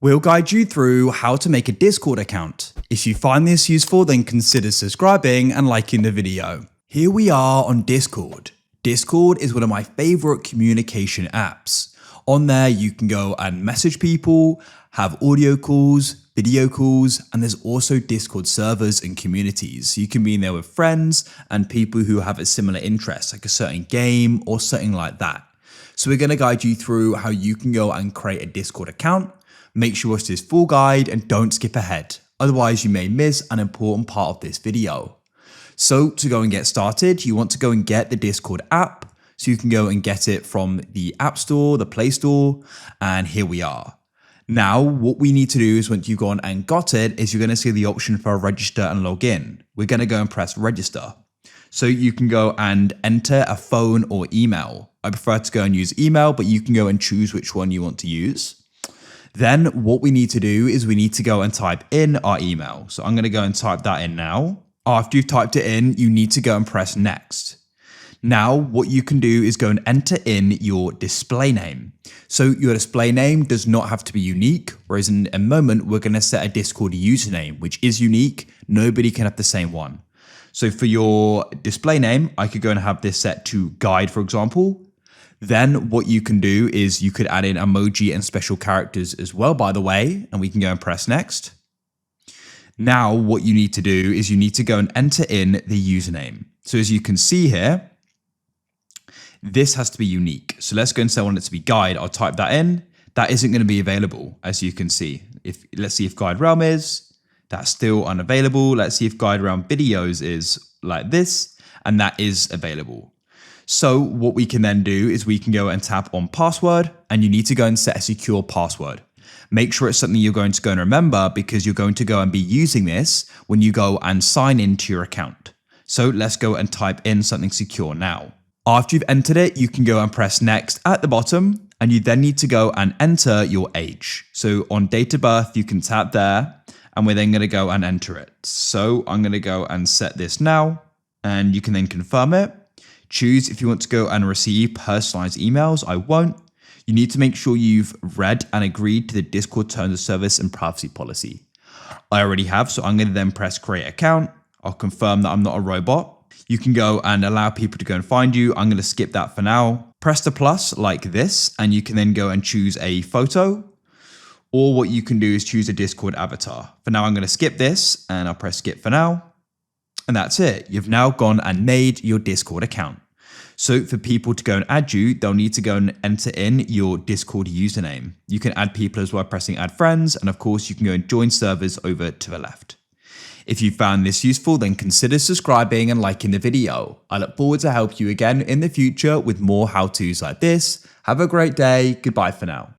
We'll guide you through how to make a Discord account. If you find this useful, then consider subscribing and liking the video. Here we are on Discord. Discord is one of my favorite communication apps. On there, you can go and message people, have audio calls, video calls, and there's also Discord servers and communities. You can be in there with friends and people who have a similar interest, like a certain game or something like that. So we're going to guide you through how you can go and create a Discord account. Make sure you watch this full guide and don't skip ahead. Otherwise, you may miss an important part of this video. So to go and get started, you want to go and get the Discord app. So you can go and get it from the App Store, the Play Store, and here we are. Now, what we need to do is once you've gone and got it, is you're going to see the option for register and log in. We're going to go and press register. So you can go and enter a phone or email. I prefer to go and use email, but you can go and choose which one you want to use. Then what we need to do is we need to go and type in our email. So I'm going to go and type that in now. After you've typed it in, you need to go and press next. Now, what you can do is go and enter in your display name. So your display name does not have to be unique, whereas in a moment, we're going to set a Discord username, which is unique. Nobody can have the same one. So for your display name, I could go and have this set to guide, for example. Then what you can do is you could add in emoji and special characters as well, by the way, and we can go and press next. Now, what you need to do is you need to go and enter in the username. So as you can see here, this has to be unique. So let's go and say I want it to be guide. I'll type that in. That isn't going to be available, as you can see. Let's see if GuideRealm is. That's still unavailable. Let's see if GuideRealm videos is like this, and that is available. So what we can then do is we can go and tap on password, and you need to go and set a secure password. Make sure it's something you're going to go and remember because you're going to go and be using this when you go and sign into your account. So let's go and type in something secure now. After you've entered it, you can go and press next at the bottom, and you then need to go and enter your age. So on date of birth, you can tap there, and we're then going to go and enter it. So I'm going to go and set this now, and you can then confirm it. Choose if you want to go and receive personalized emails. I won't. You need to make sure you've read and agreed to the Discord terms of service and privacy policy. I already have, so I'm going to then press create account. I'll confirm that I'm not a robot. You can go and allow people to go and find you. I'm going to skip that for now. Press the plus like this, and you can then go and choose a photo. Or what you can do is choose a Discord avatar. For now, I'm going to skip this, and I'll press skip for now. And that's it. You've now gone and made your Discord account. So for people to go and add you, they'll need to go and enter in your Discord username. You can add people as well pressing add friends. And of course, you can go and join servers over to the left. If you found this useful, then consider subscribing and liking the video. I look forward to help you again in the future with more how-tos like this. Have a great day. Goodbye for now.